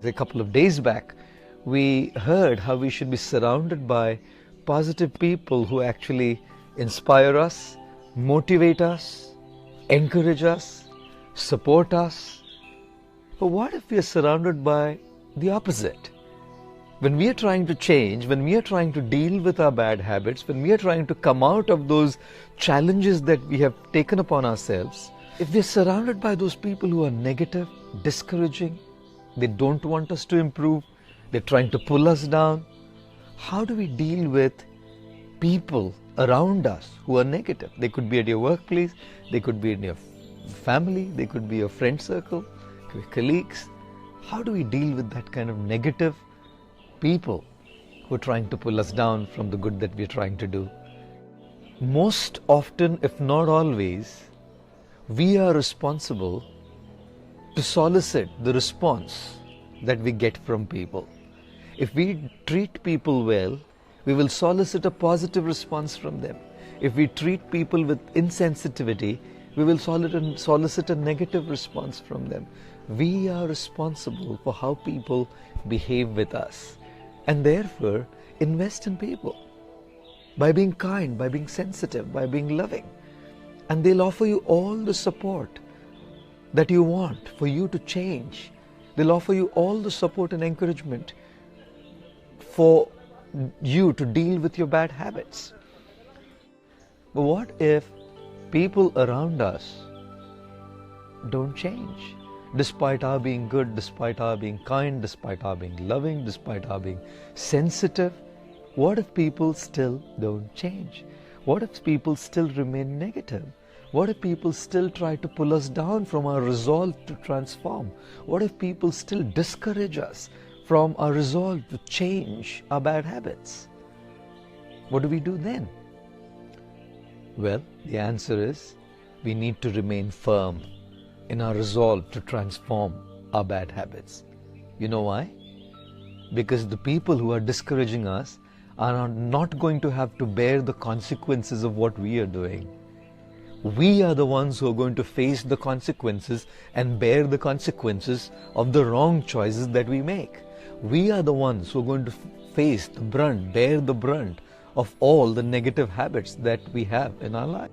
A couple of days back, we heard how we should be surrounded by positive people who actually inspire us, motivate us, encourage us, support us. But what if we are surrounded by the opposite? When we are trying to change, when we are trying to deal with our bad habits, when we are trying to come out of those challenges that we have taken upon ourselves, if we are surrounded by those people who are negative, discouraging, they don't want us to improve, they're trying to pull us down, how do we deal with people around us who are negative? They could be at your workplace, they could be in your family, they could be your friend circle, your colleagues. How do we deal with that kind of negative people who are trying to pull us down from the good that we're trying to do? Most often, if not always, we are responsible to solicit the response that we get from people. If we treat people well, we will solicit a positive response from them. If we treat people with insensitivity, we will solicit a negative response from them. We are responsible for how people behave with us, and therefore invest in people by being kind, by being sensitive, by being loving. And they'll offer you all the support that you want for you to change. They'll offer you all the support and encouragement for you to deal with your bad habits. But what if people around us don't change? Despite our being good, despite our being kind, despite our being loving, despite our being sensitive, what if people still don't change? What if people still remain negative? What if people still try to pull us down from our resolve to transform? What if people still discourage us from our resolve to change our bad habits? What do we do then? Well, the answer is we need to remain firm in our resolve to transform our bad habits. You know why? Because the people who are discouraging us are not going to have to bear the consequences of what we are doing. We are the ones who are going to face the consequences and bear the consequences of the wrong choices that we make. We are the ones who are going to face the brunt, bear the brunt of all the negative habits that we have in our life.